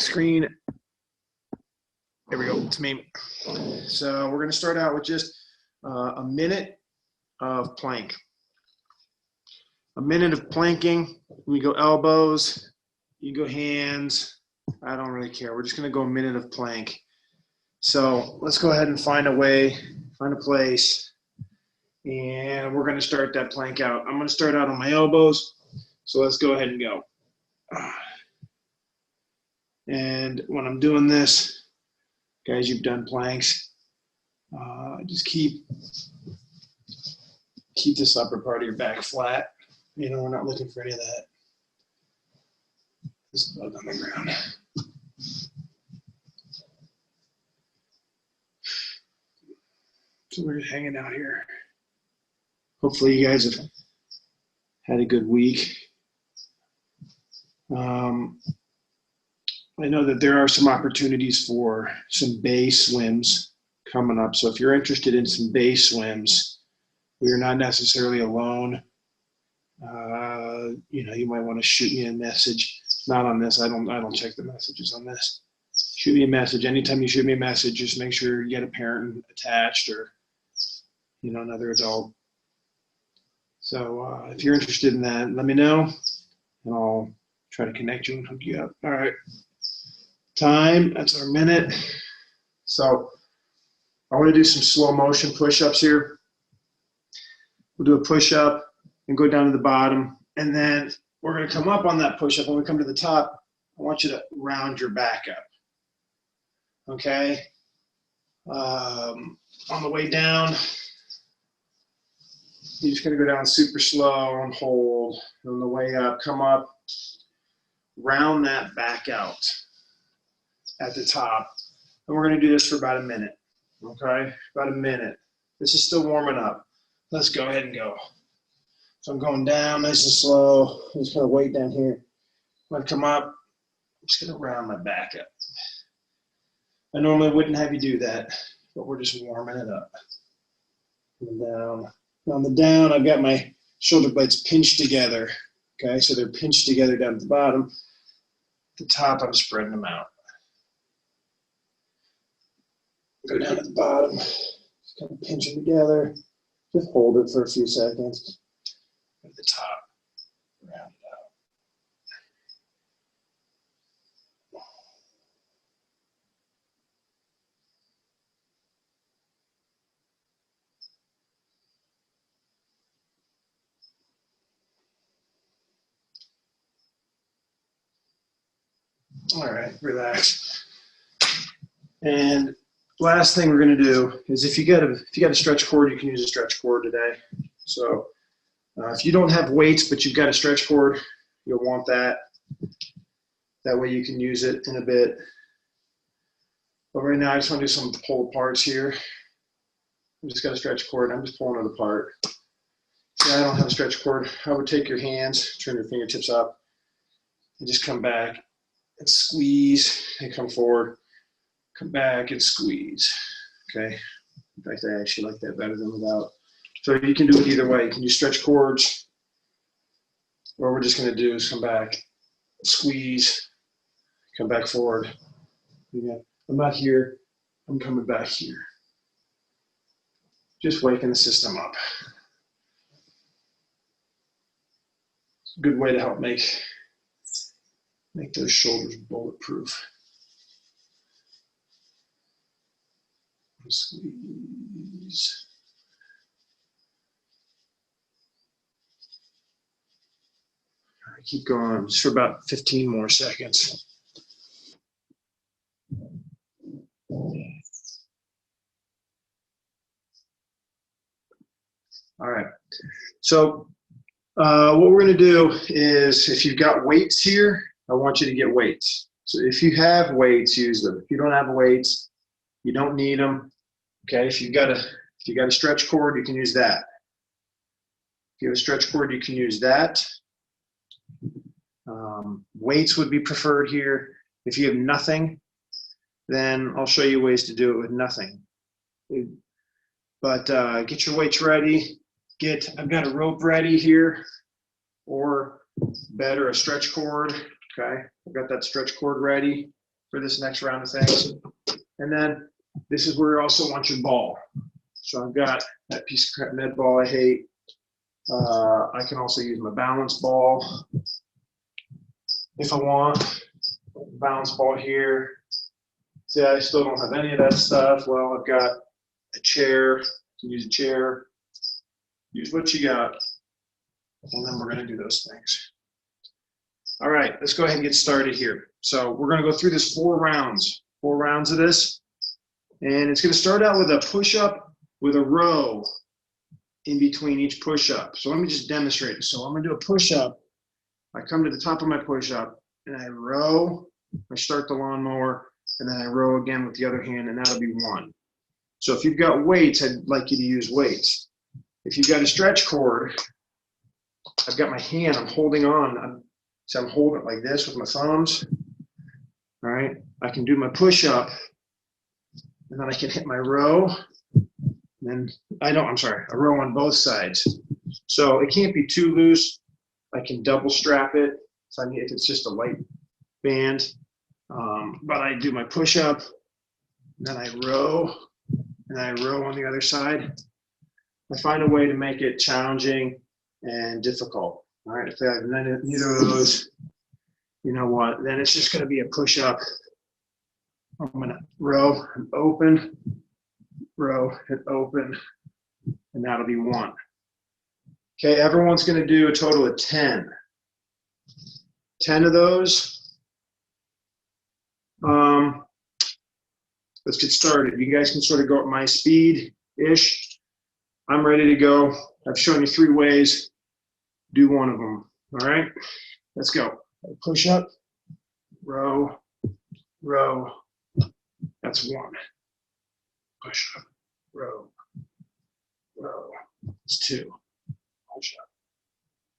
screen. There we go, it's me. So we're gonna start out with just a minute of plank. A minute of planking. We go elbows, you go hands. I don't really care. We're just gonna go a minute of plank. So let's go ahead and find a way, find a place. And we're gonna start that plank out. I'm gonna start out on my elbows. So let's go ahead and go. And when I'm doing this, guys, you've done planks. Just keep this upper part of your back flat. You know, we're not looking for any of that. This bug on the ground. So we're just hanging out here. Hopefully you guys have had a good week. I know that there are some opportunities for some bay swims coming up. So if you're interested in some bay swims, we're not necessarily alone. You know, you might want to shoot me a message. Not on this. I don't check the messages on this. Shoot me a message. Anytime you shoot me a message, just make sure you get a parent attached or, you know, another adult. So if you're interested in that, let me know, and I'll try to connect you and hook you up. All right. Time, that's our minute. So I want to do some slow motion push-ups here. We'll do a push-up and go down to the bottom. And then we're going to come up on that push-up. When we come to the top, I want you to round your back up. Okay? On the way down, you're just going to go down super slow and hold. And on the way up, come up, round that back out at the top. And we're going to do this for about a minute. Okay? About a minute. This is still warming up. Let's go ahead and go. So I'm going down nice and slow. I'm just going to wait down here. When I come up, I'm just going to round my back up. I normally wouldn't have you do that, but we're just warming it up. And down. On the down, I've got my shoulder blades pinched together. Okay, so they're pinched together down at the bottom. At the top, I'm spreading them out. Go down at the bottom, just kind of pinch them together. Just hold it for a few seconds. At the top, round it out. All right, relax. And last thing we're going to do is if you got a stretch cord, you can use a stretch cord today. So if you don't have weights but you've got a stretch cord, you'll want that. That way you can use it in a bit. But right now I just want to do some pull aparts here. I just got a stretch cord. I'm just pulling it apart. Yeah, I don't have a stretch cord. I would take your hands, turn your fingertips up, and just come back and squeeze and come forward. Come back and squeeze. Okay. In fact, I actually like that better than without. So you can do it either way. You can use stretch cords, or we're just going to do is come back, squeeze, come back forward. Yeah. I'm not here. I'm coming back here. Just waking the system up. It's a good way to help make those shoulders bulletproof. Squeeze. All right, keep going just for about 15 more seconds. All right. So what we're going to do is, if you've got weights here, I want you to get weights. So if you have weights, use them. If you don't have weights, you don't need them. Okay, if you got a stretch cord, you can use that. If you have a stretch cord, you can use that. Weights would be preferred here. If you have nothing, then I'll show you ways to do it with nothing. But get your weights ready. I've got a rope ready here, or better, a stretch cord. Okay, I've got that stretch cord ready. for this next round of things. And then this is where you also want your ball. So I've got that piece of crap med ball I hate. I can also use my balance ball if I want. Balance ball here. See, I still don't have any of that stuff. Well, I've got a chair. You can use a chair. Use what you got. And then we're going to do those things. All right, let's go ahead and get started here. So we're going to go through this 4 rounds of this. And it's going to start out with a push-up with a row in between each push-up. So let me just demonstrate it. So I'm going to do a push-up. I come to the top of my push-up, and I row. I start the lawnmower, and then I row again with the other hand, and that'll be 1. So if you've got weights, I'd like you to use weights. If you've got a stretch cord, I've got my hand, I'm holding on. So I'm holding it like this with my thumbs. All right, I can do my push-up, and then I can hit my row. And then a row on both sides. So it can't be too loose. I can double strap it if it's just a light band. But I do my push-up, and then I row, and I row on the other side. I find a way to make it challenging and difficult. All right, if I have neither of those, you know what? Then it's just going to be a push-up. I'm going to row and open, row and open, and that'll be 1. Okay, everyone's going to do a total of 10. 10 of those. Let's get started. You guys can sort of go at my speed-ish. I'm ready to go. I've shown you 3 ways. Do one of them. All right, let's go. Push up, row, row. That's 1. Push up, row, row. That's 2. Push up,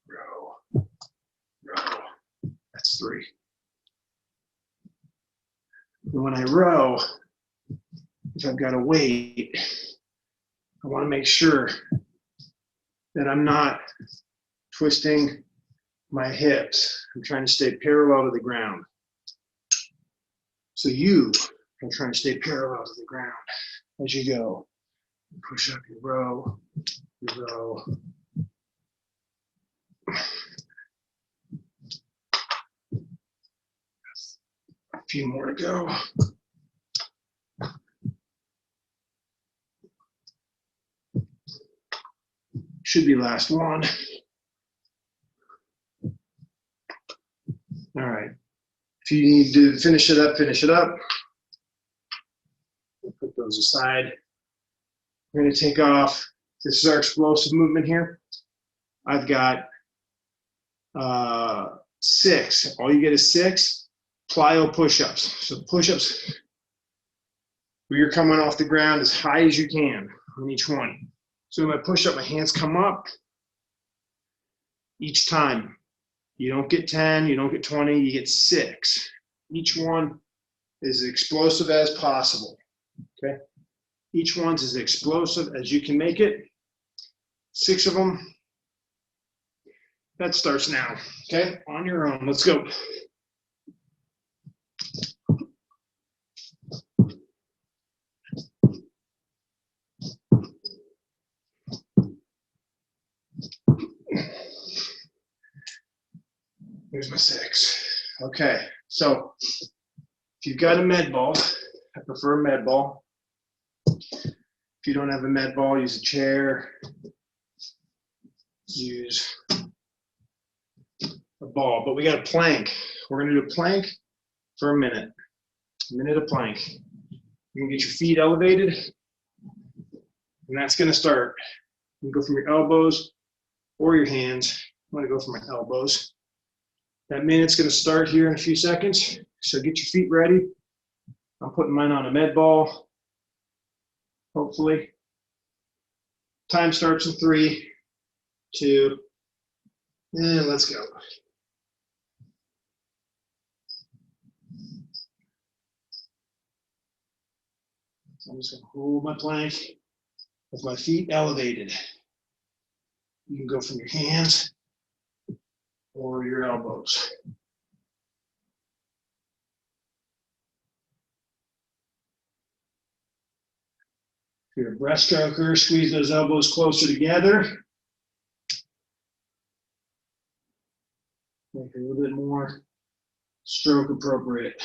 row, row. That's 3. And when I row, if I've got a weight, I want to make sure that I'm not twisting my hips. I'm trying to stay parallel to the ground. So you are trying to stay parallel to the ground as you go. Push up, you row, you row. A few more to go. Should be last one. All right. If you need to finish it up, finish it up. We'll put those aside. We're going to take off. This is our explosive movement here. I've got 6. All you get is 6 plyo push-ups. So push-ups where you're coming off the ground as high as you can on each one. So when I push up, my hands come up each time. You don't get 10, you don't get 20, you get 6. Each one is as explosive as possible, okay? Each one's as explosive as you can make it. 6 of them. That starts now, okay? On your own, let's go. Here's my 6. Okay, so if you've got a med ball, I prefer a med ball. If you don't have a med ball, use a chair. Use a ball, but we got a plank. We're gonna do a plank for a minute of plank. You can get your feet elevated, and that's gonna start. You can go from your elbows or your hands. I'm gonna go from my elbows. That minute's going to start here in a few seconds, so get your feet ready. I'm putting mine on a med ball, hopefully. Time starts in 3, 2, and let's go. So I'm just going to hold my plank with my feet elevated. You can go from your hands or your elbows. If you're a breaststroker, squeeze those elbows closer together. Make it a little bit more stroke appropriate.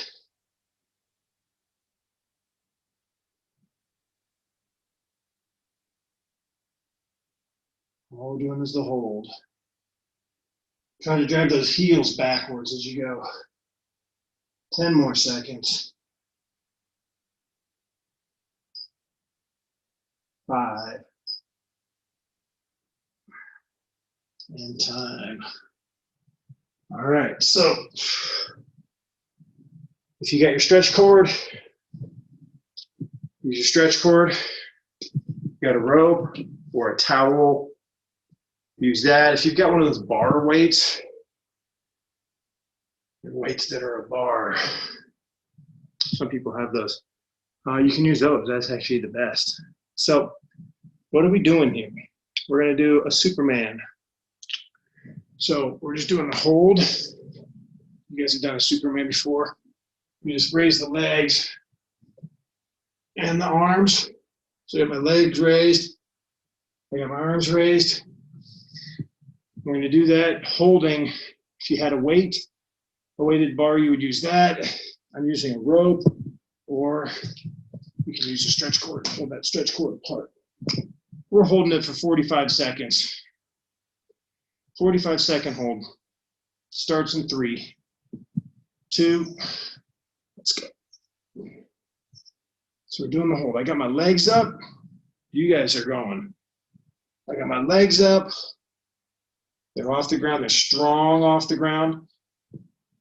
All we're doing is the hold. Try to drive those heels backwards as you go. 10 more seconds. 5. And time. All right, so if you got your stretch cord, use your stretch cord. You got a rope or a towel, use that. If you've got one of those bar weights, weights that are a bar, some people have those. You can use those. That's actually the best. So what are we doing here? We're going to do a Superman. So we're just doing the hold. You guys have done a Superman before. You just raise the legs and the arms. So I got my legs raised. I got my arms raised. We're going to do that holding. If you had a weighted bar, you would use that. I'm using a rope, or you can use a stretch cord. Hold that stretch cord apart. We're holding it for 45 seconds. 45-second hold. Starts in 3, 2, let's go. So we're doing the hold. I got my legs up. You guys are going. I got my legs up. They're off the ground. They're strong off the ground.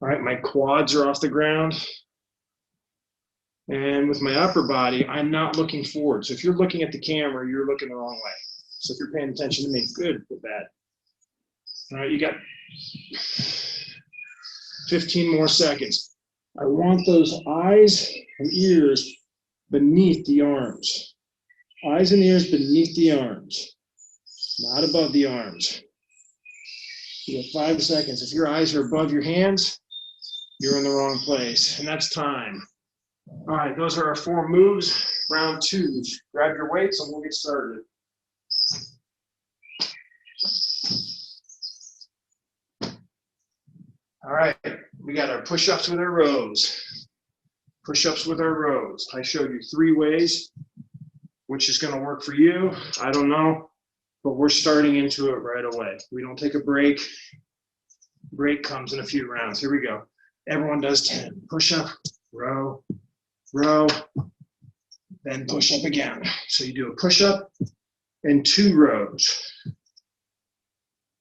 All right, my quads are off the ground. And with my upper body, I'm not looking forward. So if you're looking at the camera, you're looking the wrong way. So if you're paying attention to me, good or bad. All right, you got 15 more seconds. I want those eyes and ears beneath the arms. Eyes and ears beneath the arms, not above the arms. You got 5 seconds. If your eyes are above your hands, you're in the wrong place, and that's time. All right, those are our 4 moves. Round 2. Grab your weights and we'll get started. All right, we got our push-ups with our rows. Push-ups with our rows. I showed you 3 ways. Which is going to work for you? I don't know, but we're starting into it right away. We don't take a break. Break comes in a few rounds. Here we go. Everyone does 10. Push-up, row, row, then push-up again. So you do a push-up and 2 rows.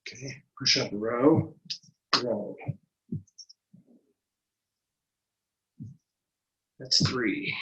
Okay, push-up, row, row. That's 3.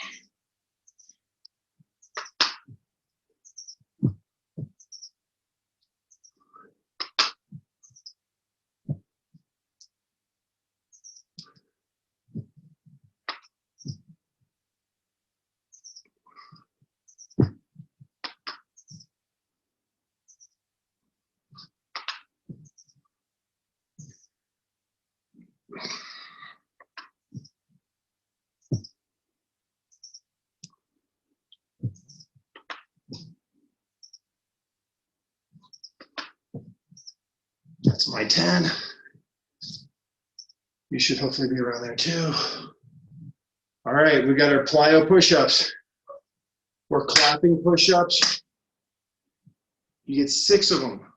That's my 10. You should hopefully be around there too. All right, we got our plyo push-ups. We're clapping push-ups. You get 6 of them.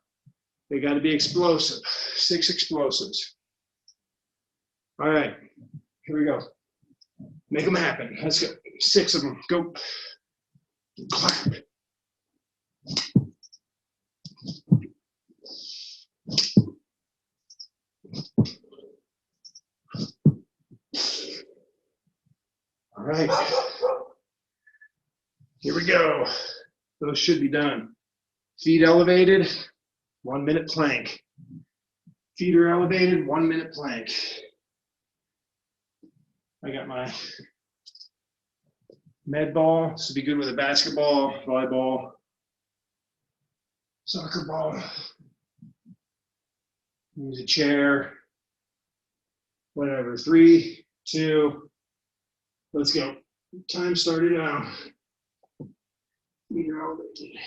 They got to be explosive. 6 explosives. All right, here we go. Make them happen. Let's go. 6 of them. Go. Clap. All right. Here we go. Those should be done. Feet elevated, 1 minute plank. Feet are elevated, 1 minute plank. I got my med ball. This would be good with a basketball, volleyball, soccer ball. Use a chair, whatever. 3, 2, let's go. Time started now. You're elevated.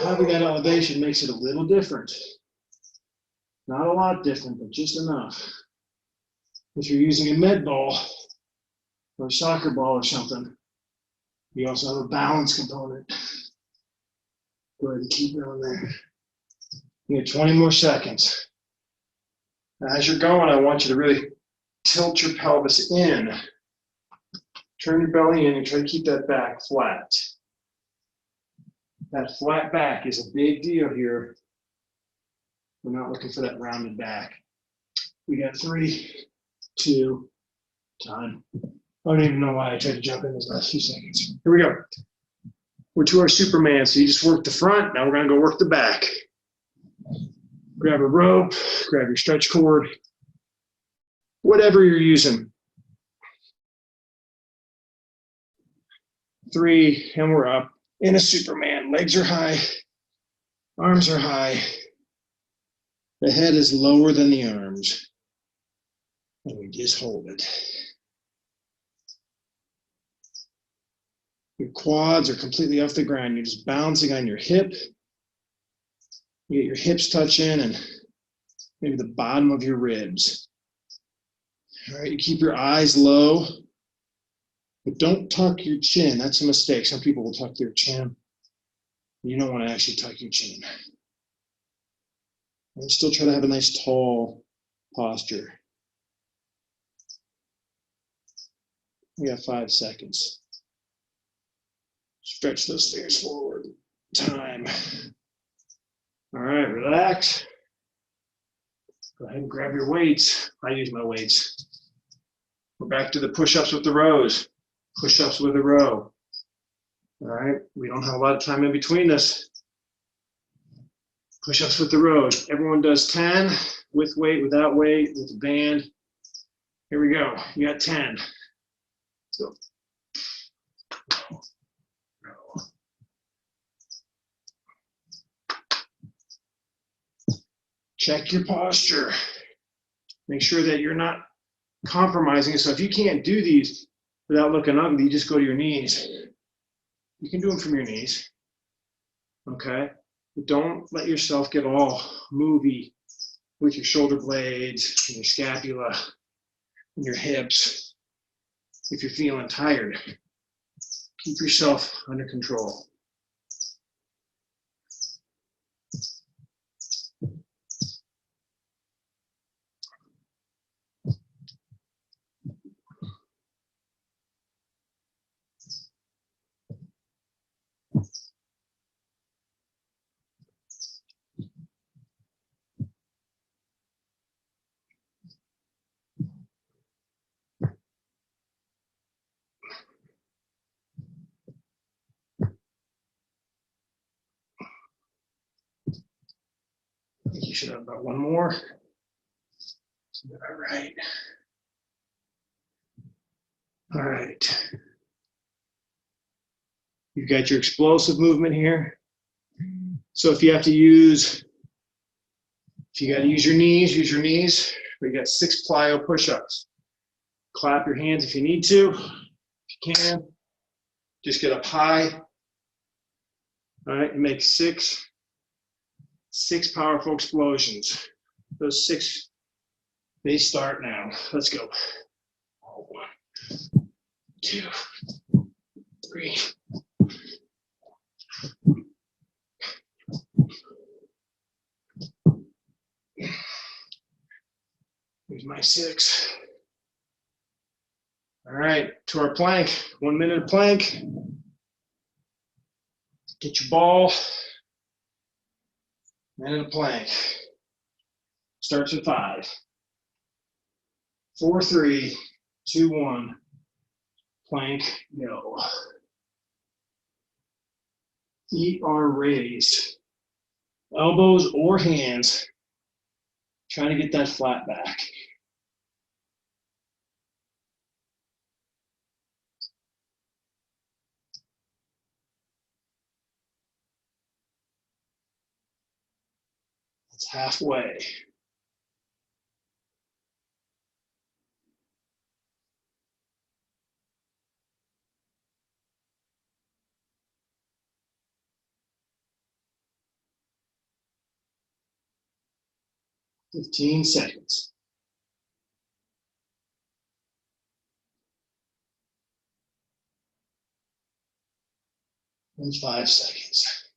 Having that elevation makes it a little different. Not a lot different, but just enough. If you're using a med ball or a soccer ball or something, you also have a balance component. Go ahead and keep going there. You get 20 more seconds. As you're going, I want you to really tilt your pelvis in. Turn your belly in and try to keep that back flat. That flat back is a big deal here. We're not looking for that rounded back. We got 3, 2, time. I don't even know why I tried to jump in those last few seconds. Here we go. We're to our Superman, so you just work the front. Now we're gonna go work the back. Grab a rope, grab your stretch cord, whatever you're using. 3, and we're up in a Superman. Legs are high, arms are high. The head is lower than the arms. And we just hold it. Your quads are completely off the ground. You're just bouncing on your hip. You get your hips touching and maybe the bottom of your ribs. All right, you keep your eyes low, but don't tuck your chin. That's a mistake. Some people will tuck their chin. You don't want to actually tuck your chin. And still try to have a nice tall posture. We got 5 seconds. Stretch those fingers forward. Time. All right, relax. Go ahead and grab your weights. I use my weights. We're back to the push-ups with the rows. Push-ups with a row. All right, we don't have a lot of time in between this. Push-ups with the rows. Everyone does 10 with weight, without weight, with a band. Here we go. You got 10. Let's go. Check your posture. Make sure that you're not compromising. So if you can't do these without looking ugly, you just go to your knees. You can do them from your knees. Okay? But don't let yourself get all movie with your shoulder blades and your scapula and your hips if you're feeling tired. Keep yourself under control. I think you should have about one more. All right. All right. You've got your explosive movement here. So if you have to use, if you got to use your knees, use your knees. We got 6 plyo push-ups. Clap your hands if you need to. If you can, just get up high. All right, and make 6 powerful explosions. Those 6, they start now. Let's go. 1, 2, 3. Here's my 6. All right, to our plank. 1 minute of plank. Get your ball. Minute of plank. Starts at 5. 4, 3, 2, 1. Plank, go. Feet are raised. Elbows or hands. Trying to get that flat back. halfway. Fifteen seconds. And 5 seconds.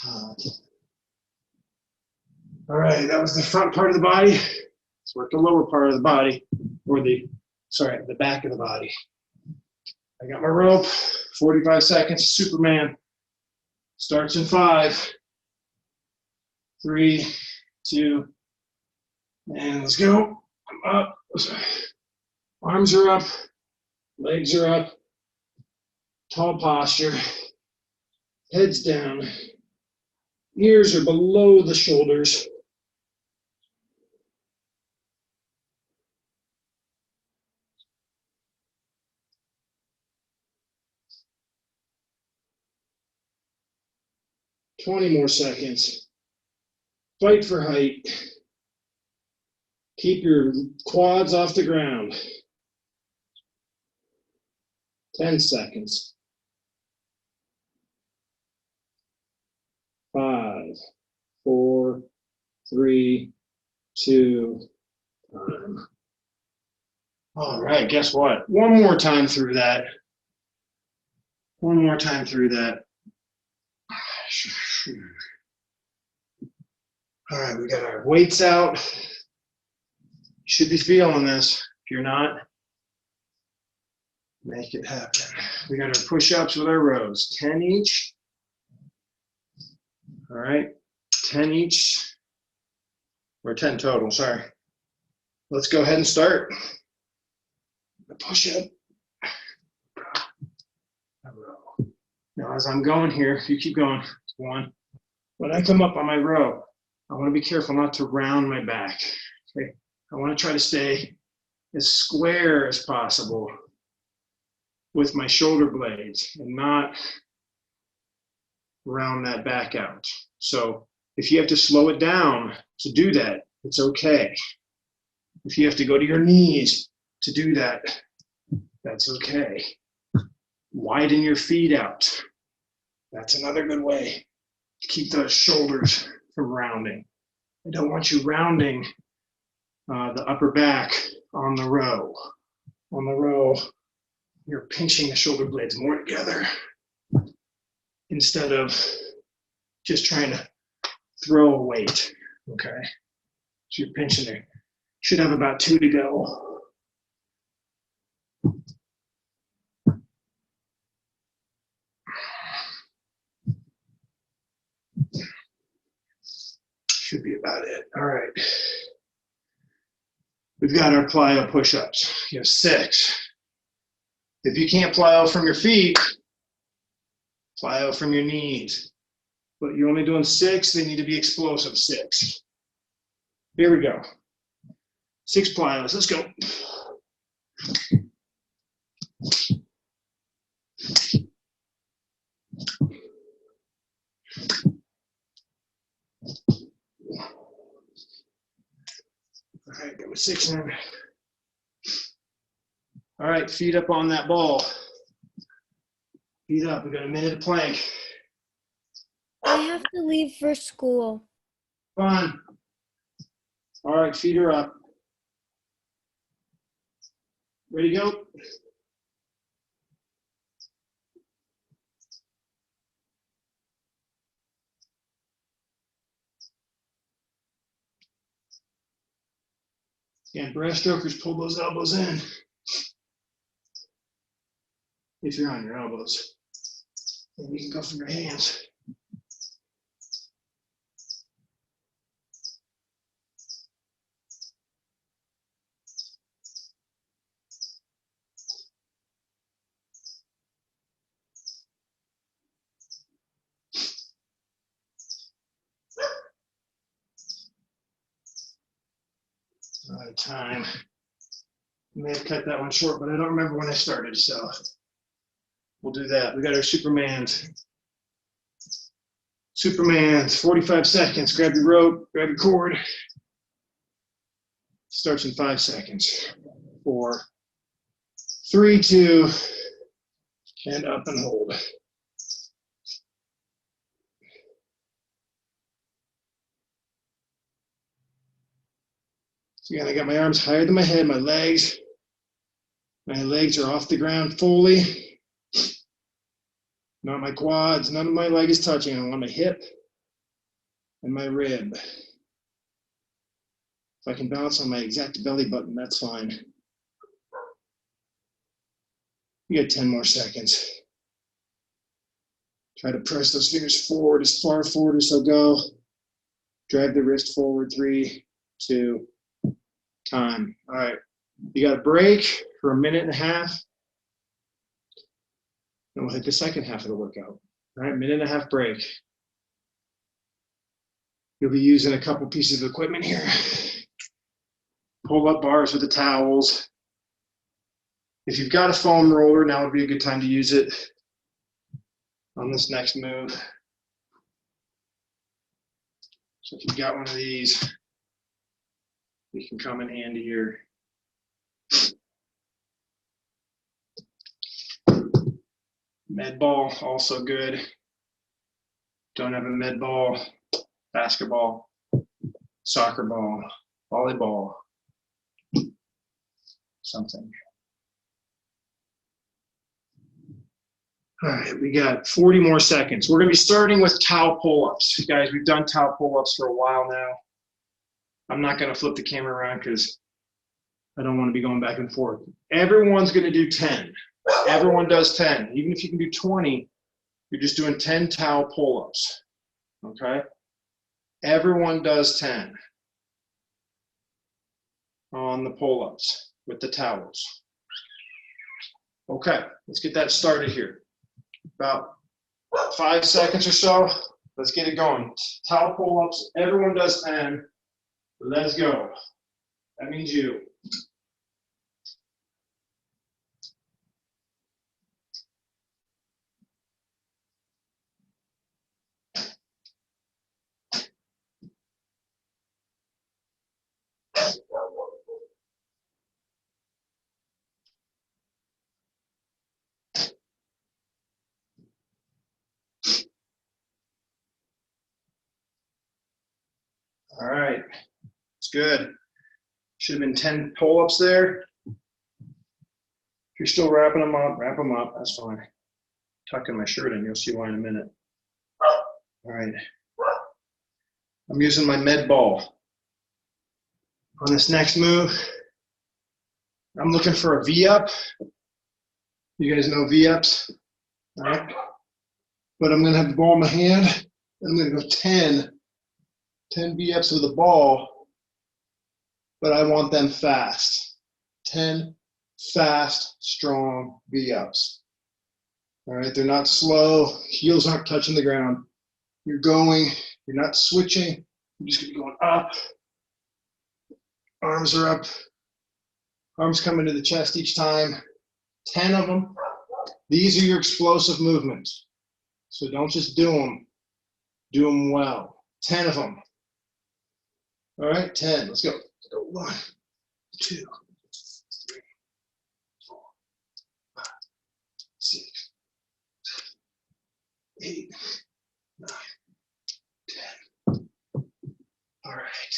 All right, that was the front part of the body. Let's work the lower part of the body, or the back of the body. I got my rope, 45 seconds, Superman. Starts in 5, 3, 2, and let's go. I'm up. Arms are up, legs are up, tall posture, head's down, ears are below the shoulders. $20 more seconds. Fight for height. Keep your quads off the ground. 10 seconds. 5, 4, 3, 2, time. All right, guess what? One more time through that. One more time through that. All right, we got our weights out. You should be feeling this. If you're not, make it happen. We got our push-ups with our rows, 10 each. All right, 10 each, or 10 total, sorry. Let's go ahead and start. A push-up, a row. Now, as I'm going here, if you keep going, 1. When I come up on my row, I want to be careful not to round my back. Okay, I want to try to stay as square as possible with my shoulder blades and not round that back out. So if you have to slow it down to do that, it's okay. If you have to go to your knees to do that, that's okay. Widen your feet out. That's another good way to keep those shoulders from rounding. I don't want you rounding the upper back on the row. On the row, you're pinching the shoulder blades more together instead of just trying to throw a weight, okay? So you're pinching there. Should have about 2 to go. Should be about it. All right. We've got our plyo push-ups. You have 6. If you can't plyo from your feet, plyo from your knees. But you're only doing 6, they need to be explosive 6. Here we go. 6 plyos, let's go. All right, go with 6 in. All right, feet up on that ball. Feet up, we got a minute of plank. I have to leave for school. Fine. All right, feet are up. Ready to go? Again, breaststrokers, pull those elbows in. If you're on your elbows. And you can go from your hands. Out of time. I may have cut that one short, but I don't remember when I started, so we'll do that. We got our Supermans. Superman's 45 seconds. Grab your rope, grab your cord. Starts in 5 seconds. 4, 3, 2, and up and hold. So again, I got my arms higher than my head, my legs. My legs are off the ground fully. Not my quads, none of my leg is touching. I want my hip and my rib. If I can balance on my exact belly button, that's fine. You got 10 more seconds. Try to press those fingers forward, as far forward as they'll go. Drag the wrist forward, 3, 2, time. All right, you got a break for 1.5 minutes. And we'll hit the second half of the workout. All right, 1.5 minute break. You'll be using a couple pieces of equipment here. Pull-up bars with the towels. If you've got a foam roller, now would be a good time to use it on this next move. So if you've got one of these, it can come in handy here. Med ball, also good. Don't have a med ball, basketball, soccer ball, volleyball, something. All right, we got 40 more seconds. We're gonna be starting with towel pull-ups. Guys, we've done towel pull-ups for a while now. I'm not gonna flip the camera around because I don't wanna be going back and forth. Everyone's gonna do 10. Everyone does 10. Even if you can do 20, you're just doing 10 towel pull-ups, okay? Everyone does 10 on the pull-ups with the towels. Okay, let's get that started here. About 5 seconds or so. Let's get it going. Towel pull-ups, everyone does 10. Let's go. That means you. All right, it's good. Should have been 10 pull-ups there. If you're still wrapping them up, wrap them up, that's fine. Tucking my shirt in, you'll see why in a minute. All right, I'm using my med ball. On this next move, I'm looking for a V-up. You guys know V-ups, all right? But I'm gonna have the ball in my hand, and I'm gonna go 10 V-ups with a ball, but I want them fast. 10 fast, strong V-ups. All right, they're not slow, heels aren't touching the ground. You're going, you're not switching, you're just gonna be going up. Arms are up, arms coming to the chest each time. 10 of them. These are your explosive movements. So don't just do them well. 10 of them. All right, 10, let's go. 1, 2, 3, 4, 5, 6, 7, 8, 9, 10. All right.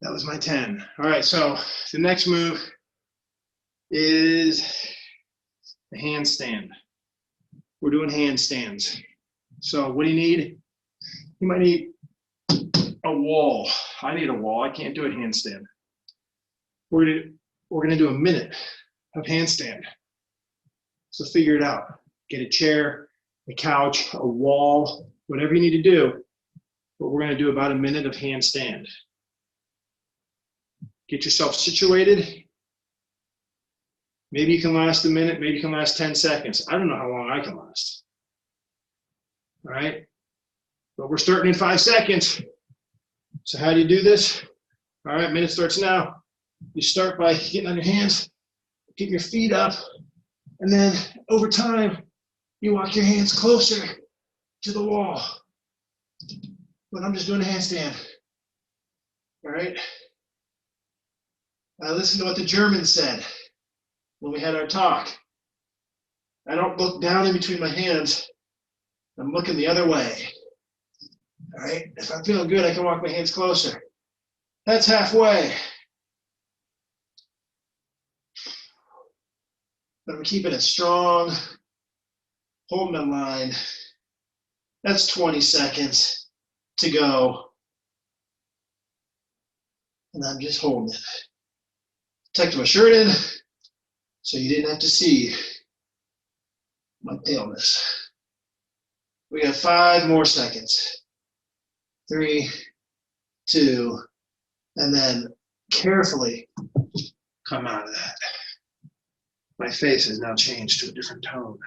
That was my 10. All right, so the next move is the handstand. We're doing handstands. So what do you need? You might need a wall. I need a wall. I can't do a handstand. We're gonna do a minute of handstand. So figure it out. Get a chair, a couch, a wall, whatever you need to do. But we're gonna do about a minute of handstand. Get yourself situated. Maybe you can last a minute, maybe you can last 10 seconds. I don't know how long I can last. All right, but we're starting in 5 seconds. So how do you do this? All right, minute starts now. You start by getting on your hands, getting your feet up, and then over time, you walk your hands closer to the wall. But I'm just doing a handstand. All right. I listened to what the Germans said when we had our talk. I don't look down in between my hands. I'm looking the other way. All right. If I'm feeling good, I can walk my hands closer. That's halfway. But I'm keeping it strong, holding my line. That's 20 seconds to go. And I'm just holding it. Tucked my shirt in so you didn't have to see my paleness. We got 5 more seconds. 3, 2, and then carefully come out of that. My face has now changed to a different tone.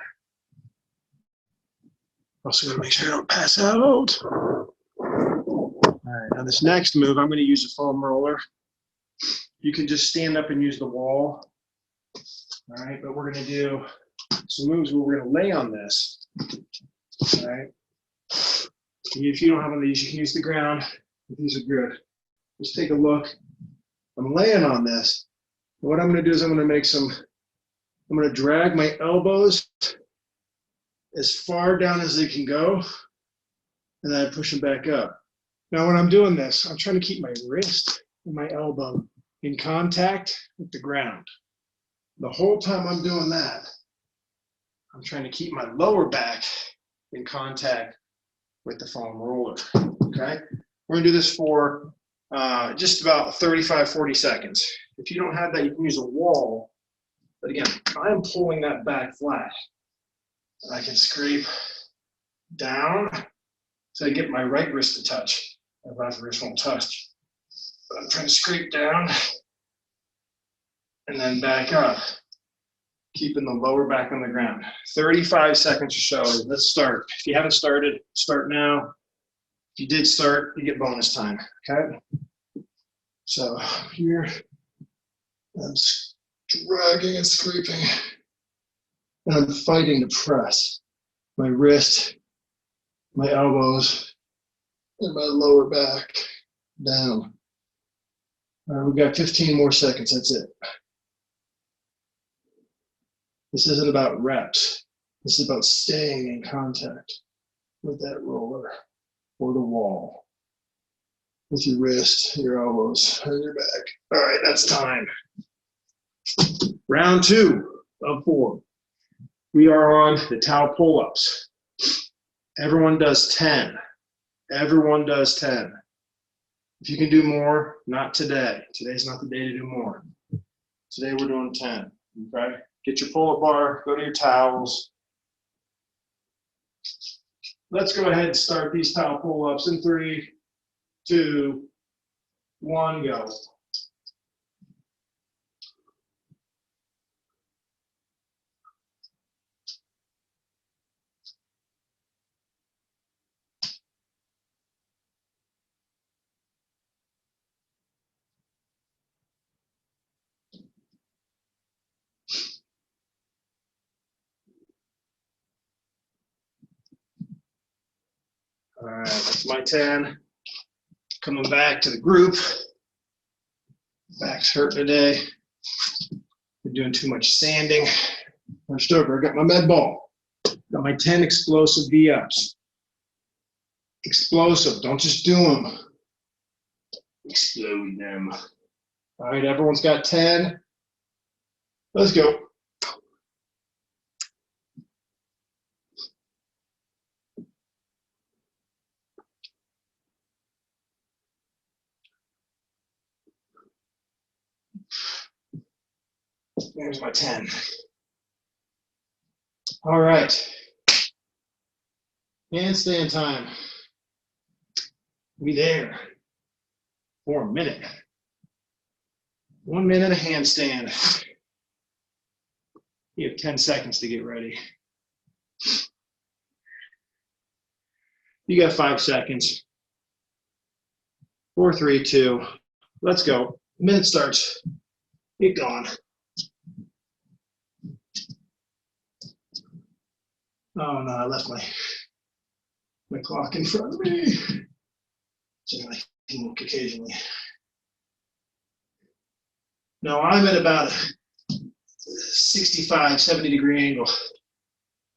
Also gonna make sure I don't pass out. All right, now this next move, I'm gonna use a foam roller. You can just stand up and use the wall. All right, but we're gonna do some moves where we're gonna lay on this. All right. If you don't have one of these, you can use the ground. These are good. Just take a look. I'm laying on this. What I'm gonna do is I'm gonna drag my elbows as far down as they can go, and then I push them back up. Now when I'm doing this, I'm trying to keep my wrist and my elbow in contact with the ground. The whole time I'm doing that, I'm trying to keep my lower back in contact with the foam roller, okay? We're gonna do this for just about 35, 40 seconds. If you don't have that, you can use a wall. But again, I'm pulling that back flat. I can scrape down so I get my right wrist to touch. My left wrist won't touch. But I'm trying to scrape down and then back up, keeping the lower back on the ground. 35 seconds or so. Let's start. If you haven't started, start now. If you did start, you get bonus time, okay? So here, I'm dragging and scraping, and I'm fighting to press my wrist, my elbows, and my lower back down. All right, we've got 15 more seconds, that's it. This isn't about reps. This is about staying in contact with that roller or the wall, with your wrist, your elbows, and your back. All right, that's time. Round 2 of 4. We are on the towel pull-ups. Everyone does 10. Everyone does 10. If you can do more, not today. Today's not the day to do more. Today we're doing 10, okay? Get your pull-up bar, go to your towels. Let's go ahead and start these towel pull-ups in 3, 2, 1, go. All right, that's my 10. Coming back to the group. Back's hurting today. Been doing too much sanding. Hunched over, I got my med ball. Got my 10 explosive V-ups. Explosive, don't just do them. Explode them. All right, everyone's got 10. Let's go. There's my 10. All right. Handstand time. We there for a minute. 1 minute of handstand. You have 10 seconds to get ready. You got 5 seconds. 4, 3, 2. Let's go. Minute starts. Get going. Oh no, I left my My clock in front of me. So I can look occasionally. Now I'm at about a 65, 70-degree angle.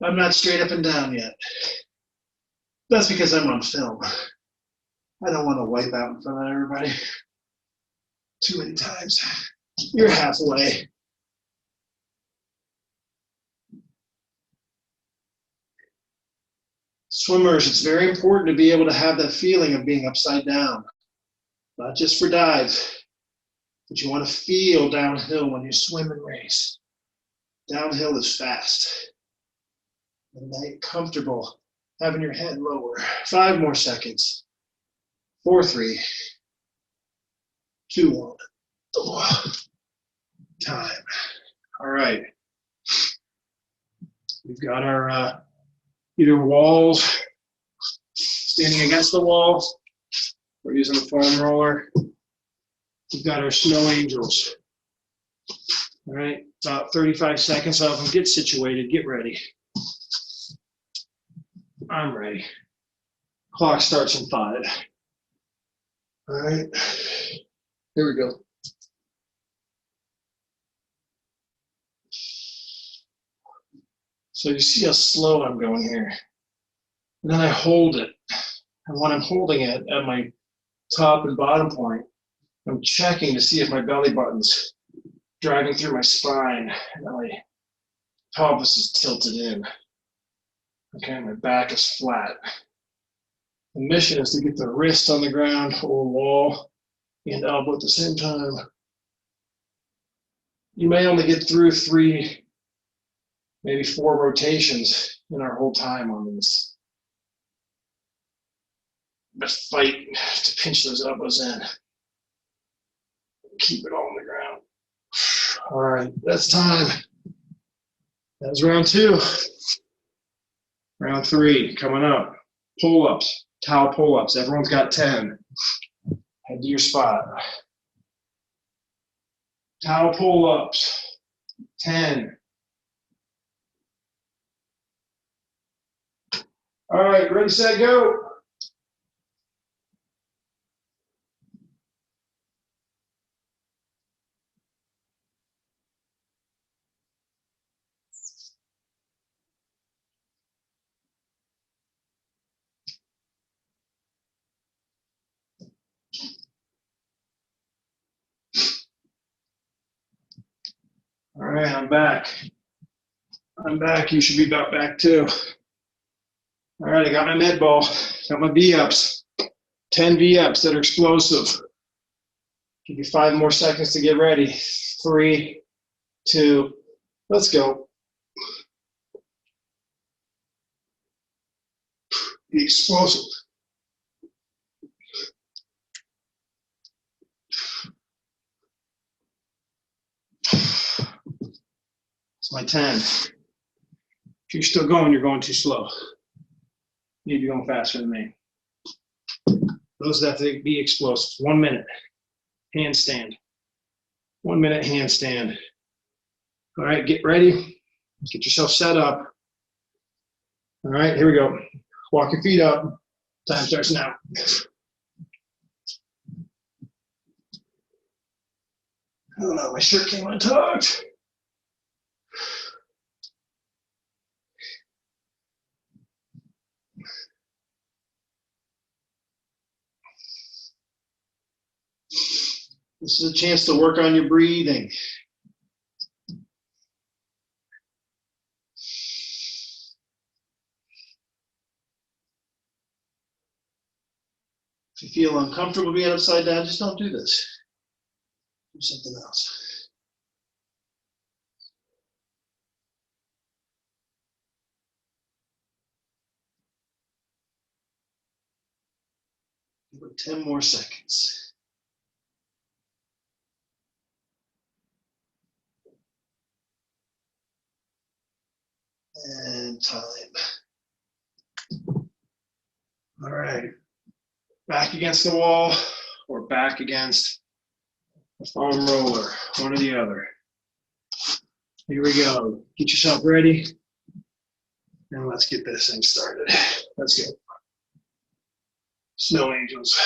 I'm not straight up and down yet. That's because I'm on film. I don't want to wipe out in front of everybody too many times. You're halfway. Swimmers, it's very important to be able to have that feeling of being upside down, not just for dives, but you want to feel downhill when you swim and race. Downhill is fast. And make comfortable having your head lower. 5 more seconds. 4, 3, 2, 1. Time. All right. We've got our either walls, standing against the walls. We're using a foam roller. We've got our snow angels. All right, about 35 seconds. I'll have them get situated, get ready. I'm ready. Clock starts in 5. All right, here we go. So you see how slow I'm going here. And then I hold it. And when I'm holding it at my top and bottom point, I'm checking to see if my belly button's driving through my spine and my pelvis is tilted in. Okay, my back is flat. The mission is to get the wrist on the ground or wall and elbow at the same time. You may only get through 3, maybe 4 rotations in our whole time on this. But fight to pinch those elbows in. Keep it all on the ground. All right, that's time. That was round 2. Round 3 coming up. Pull-ups, towel pull-ups. Everyone's got 10. Head to your spot. Towel pull-ups, 10. All right, ready, set, go. All right, I'm back. I'm back. You should be about back too. All right, I got my med ball. Got my V-ups. 10 V-ups that are explosive. Give you 5 more seconds to get ready. 3, 2, let's go. Be explosive. It's my 10. If you're still going, you're going too slow. You need to be going faster than me. Those that have to be explosive. 1 minute. Handstand. 1 minute handstand. All right, get ready. Get yourself set up. All right, here we go. Walk your feet up. Time starts now. Oh no, my shirt came untucked. This is a chance to work on your breathing. If you feel uncomfortable being upside down, just don't do this. Do something else. Give it 10 more seconds. And time. All right. Back against the wall or back against the foam roller, one or the other. Here we go. Get yourself ready. And let's get this thing started. Let's go. Snow angels.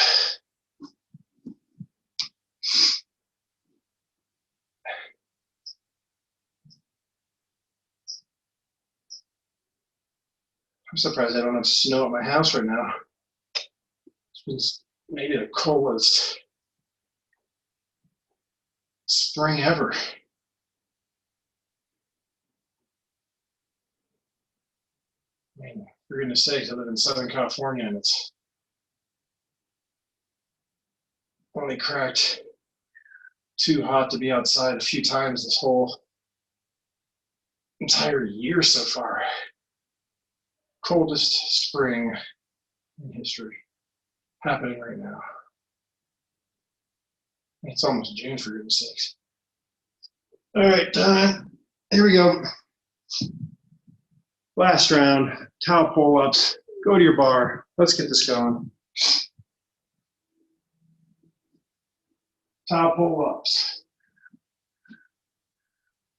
I'm surprised I don't have snow at my house right now. It's maybe the coldest spring ever. I mean, for goodness sakes, I live in Southern California and it's only cracked too hot to be outside a few times this whole entire year so far. Coldest spring in history happening right now. It's almost June, for goodness sakes. All right, here we go. Last round, towel pull-ups. Go to your bar. Let's get this going. Towel pull-ups.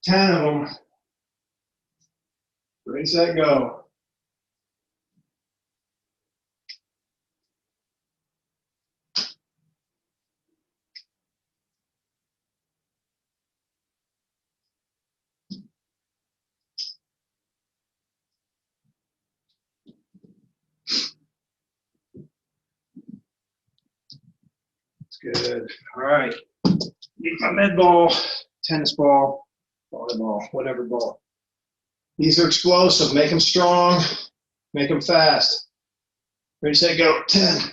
10 of them. Ready, set, go. Good. All right. Get my med ball, tennis ball, volleyball, whatever ball. These are explosive. Make them strong. Make them fast. Ready, set, go. 10.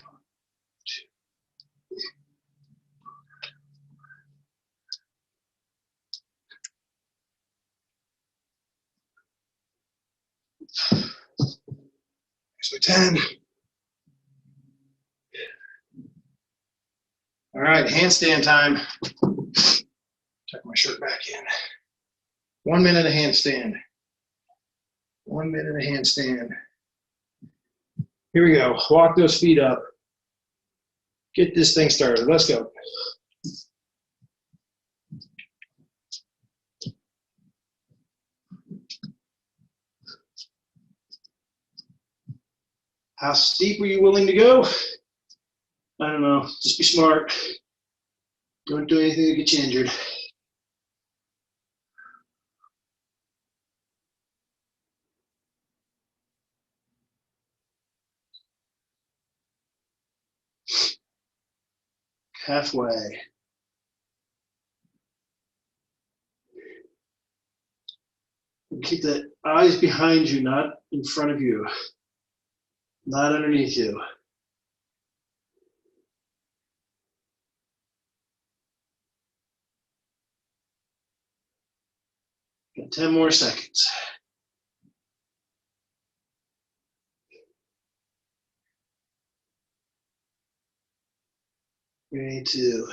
So 10. All right, handstand time. Tuck my shirt back in. 1 minute of handstand. 1 minute of handstand. Here we go. Walk those feet up. Get this thing started. Let's go. How steep are you willing to go? I don't know. Just be smart. Don't do anything to get you injured. Halfway. Keep the eyes behind you, not in front of you, not underneath you. Got 10 more seconds. Ready to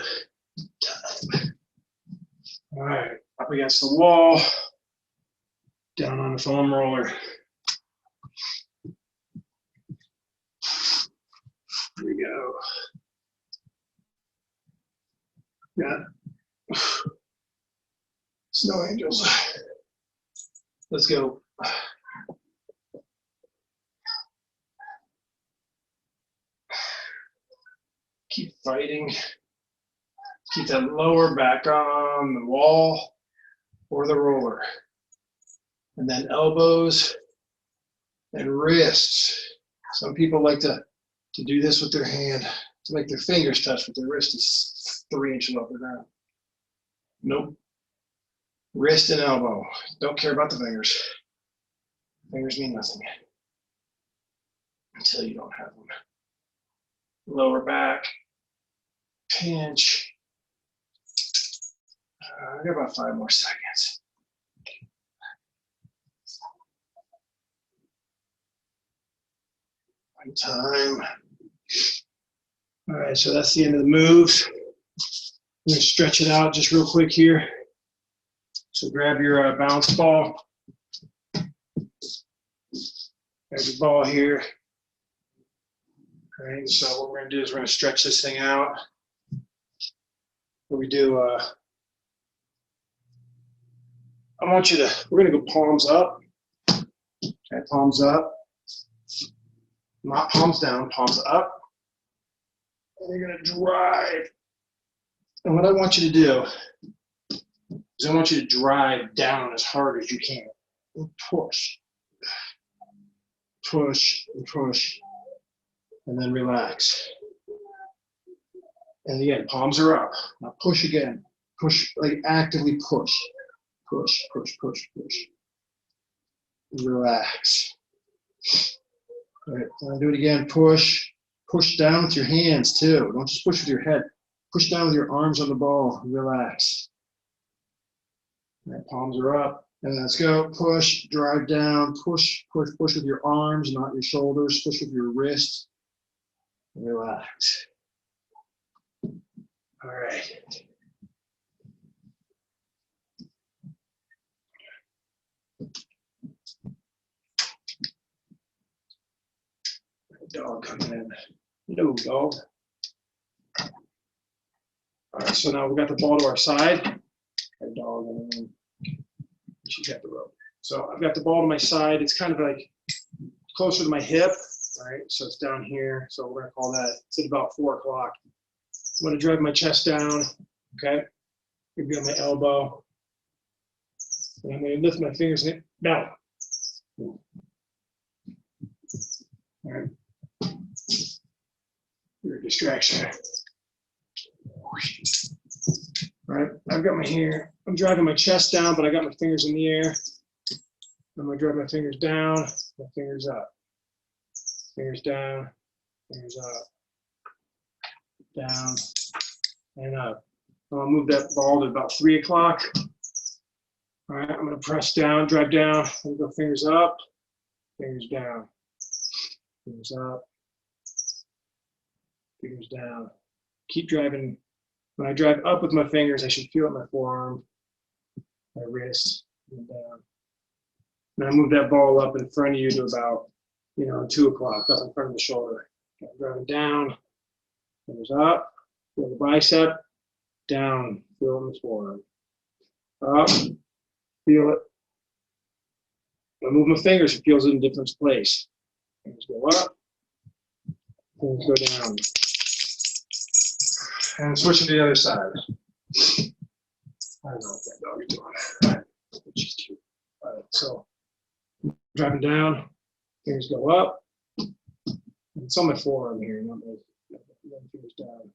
time. All right, up against the wall, down on the foam roller. Here we go. Got snow angels. Let's go. Keep fighting. Keep that lower back on the wall or the roller. And then elbows and wrists. Some people like to do this with their hand, to make their fingers touch, but their wrist is 3 inches off the ground. Nope. Wrist and elbow. Don't care about the fingers. Fingers mean nothing until you don't have them. Lower back, pinch. I got about 5 more seconds. Time. All right, so that's the end of the moves. I'm gonna stretch it out just real quick here. So grab your bounce ball. Grab your ball here. All right, so what we're gonna do is we're gonna stretch this thing out. What we do, I want you to, we're gonna go palms up. Okay, palms up. Not palms down, palms up. And you're gonna drive. And what I want you to do is I want you to drive down as hard as you can. And push. Push and push. And then relax. And again, palms are up. Now push again. Push, like actively push. Push, push, push, push. Relax. All right, I'll do it again. Push. Push down with your hands too. Don't just push with your head. Push down with your arms on the ball. Relax. All right, palms are up. And let's go. Push, drive down. Push, push, push with your arms, not your shoulders. Push with your wrists. Relax. All right. Dog coming in. Hello, dog. All right, so now we've got the ball to our side. Our dog, and she's got the rope. So I've got the ball to my side. It's kind of like closer to my hip. All right, so it's down here. So we're gonna call that, it's at about 4 o'clock. I'm gonna drive my chest down, okay? Maybe on my elbow. And I'm gonna lift my fingers down. All right. Your distraction. All right, I've got my hair. I'm driving my chest down, but I got my fingers in the air. I'm gonna drive my fingers down, my fingers up. Fingers down, fingers up, down, and up. I'm gonna move that ball to about 3 o'clock. All right, I'm gonna press down, drive down, and go fingers up, fingers down, fingers up, fingers down. Keep driving. When I drive up with my fingers, I should feel it in my forearm, my wrist, and down. And I move that ball up in front of you to about, 2 o'clock, up in front of the shoulder. Okay, I'm driving down, fingers up, feel the bicep, down, feel it in the forearm. Up, feel it. I move my fingers, it feels it in a different place. Fingers go up, fingers go down. And switching to the other side. I don't know what that dog is doing. All right, she's cute. All right, so driving down, fingers go up. It's on my forearm here, not my fingers down.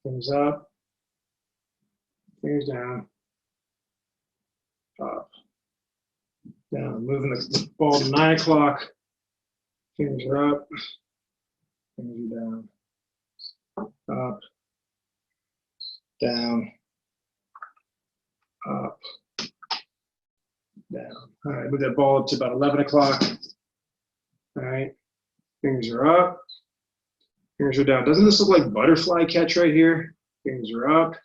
Fingers up, fingers down, up, down. Moving the ball to 9 o'clock. Fingers are up, fingers are down. Up, down, up, down. All right, move that ball up to about 11 o'clock. All right, fingers are up, fingers are down. Doesn't this look like butterfly catch right here? Fingers are up,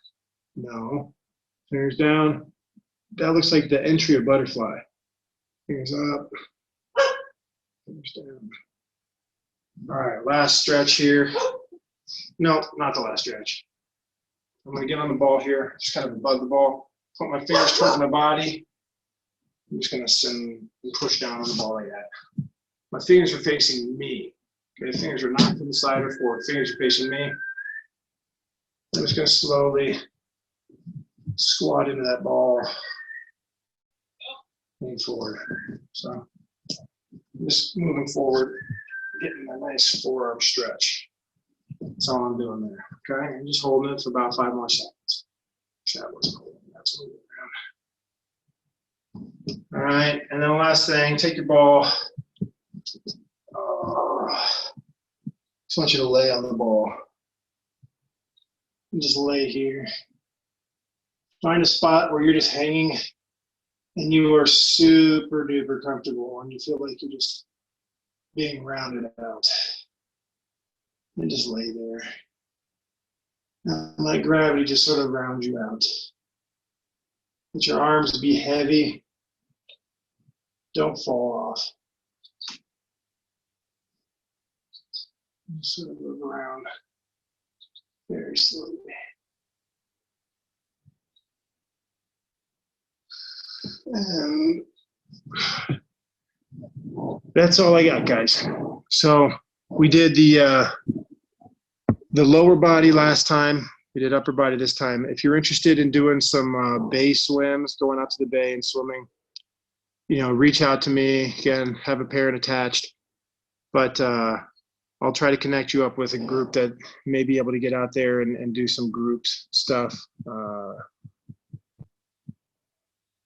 no. Fingers down, that looks like the entry of butterfly. Fingers up, fingers down. All right, last stretch here. No, not the last stretch. I'm gonna get on the ball here, just kind of above the ball. Put my fingers towards my body. I'm just gonna send and push down on the ball like that. My fingers are facing me. Okay, the fingers are not to the side or forward. Fingers are facing me. I'm just gonna slowly squat into that ball. Lean forward. So I'm just moving forward, getting a nice forearm stretch. That's all I'm doing there. Okay, I'm just holding it for about 5 more seconds. That wasn't holding. That's moving around. All right, and then the last thing, take your ball. Just want you to lay on the ball. And just lay here. Find a spot where you're just hanging and you are super duper comfortable and you feel like you're just being rounded out. And just lay there. And let gravity just sort of round you out. Let your arms be heavy. Don't fall off. Just sort of move around very slowly. And that's all I got, guys. So we did the the lower body last time. We did upper body this time. If you're interested in doing some bay swims, going out to the bay and swimming, reach out to me. Again, have a parent attached. But I'll try to connect you up with a group that may be able to get out there and do some groups stuff.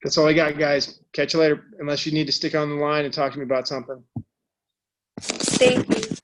That's all I got, guys. Catch you later, unless you need to stick on the line and talk to me about something. Thank you.